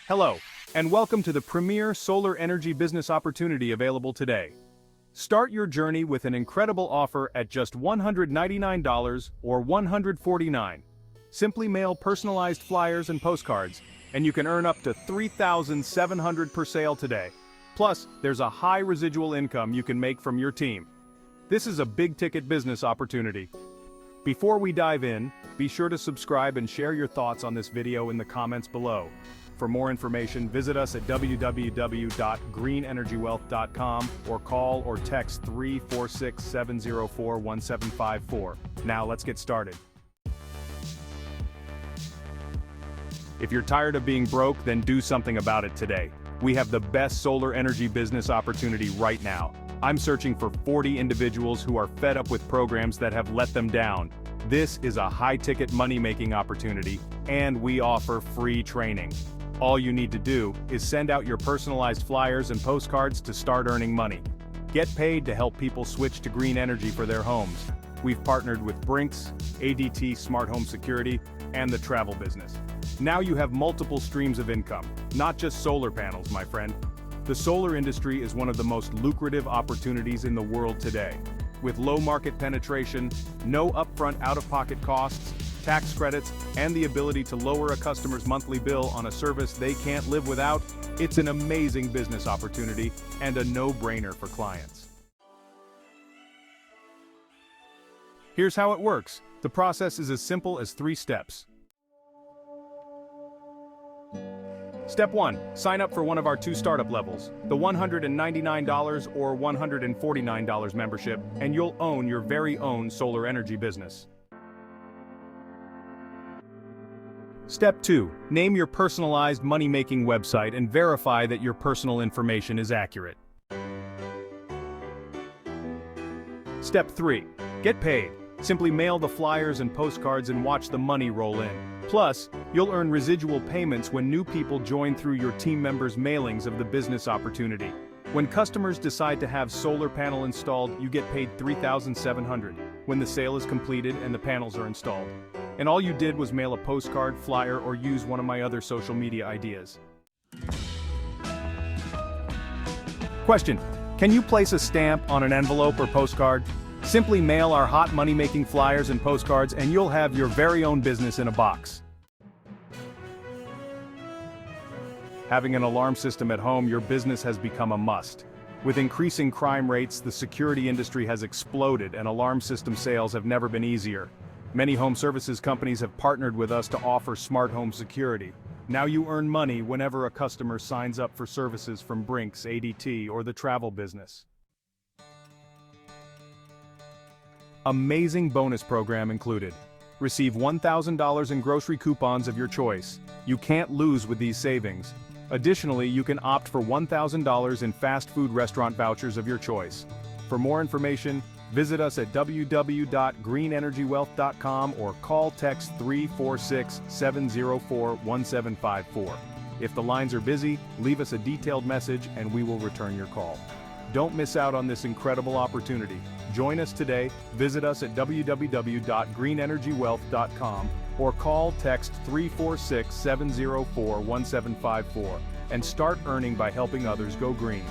Hello, and welcome to the premier solar energy business opportunity available today. Start your journey with an incredible offer at just $199 or $149. Simply mail personalized flyers and postcards, and you can earn up to $3,700 per sale today. Plus, there's a high residual income you can make from your team. This is a big-ticket business opportunity. Before we dive in, be sure to subscribe and share your thoughts on this video in the comments below. For more information, visit us at www.greenenergywealth.com or call or text 346-704-1754. Now let's get started. If you're tired of being broke, then do something about it today. We have the best solar energy business opportunity right now. I'm searching for 40 individuals who are fed up with programs that have let them down. This is a high-ticket money-making opportunity, and we offer free training. All you need to do is send out your personalized flyers and postcards to start earning money. Get paid to help people switch to green energy for their homes. We've partnered with Brinks, ADT Smart Home Security, and the travel business. Now you have multiple streams of income, not just solar panels, my friend. The solar industry is one of the most lucrative opportunities in the world today. With low market penetration, no upfront out-of-pocket costs, tax credits, and the ability to lower a customer's monthly bill on a service they can't live without, it's an amazing business opportunity and a no-brainer for clients. Here's how it works. The process is as simple as 3 steps. Step 1. Sign up for one of our 2 startup levels, the $199 or $149 membership, and you'll own your very own solar energy business. Step 2. Name your personalized money-making website and verify that your personal information is accurate. Step 3. Get paid. Simply mail the flyers and postcards and watch the money roll in. Plus, you'll earn residual payments when new people join through your team members' mailings of the business opportunity. When customers decide to have solar panel installed, you get paid $3,700 when the sale is completed and the panels are installed. And all you did was mail a postcard, flyer, or use one of my other social media ideas. Question: can you place a stamp on an envelope or postcard? Simply mail our hot money-making flyers and postcards and you'll have your very own business in a box. Having an alarm system at home, your business has become a must. With increasing crime rates, the security industry has exploded and alarm system sales have never been easier. Many home services companies have partnered with us to offer smart home security. Now you earn money whenever a customer signs up for services from Brinks, ADT, or the travel business. Amazing bonus program included. Receive $1,000 in grocery coupons of your choice. You can't lose with these savings. Additionally, you can opt for $1,000 in fast food restaurant vouchers of your choice. For more information, visit us at www.greenenergywealth.com or call text 346-704-1754. If the lines are busy, leave us a detailed message and we will return your call. Don't miss out on this incredible opportunity. Join us today, visit us at www.greenenergywealth.com or call text 346-704-1754 and start earning by helping others go green.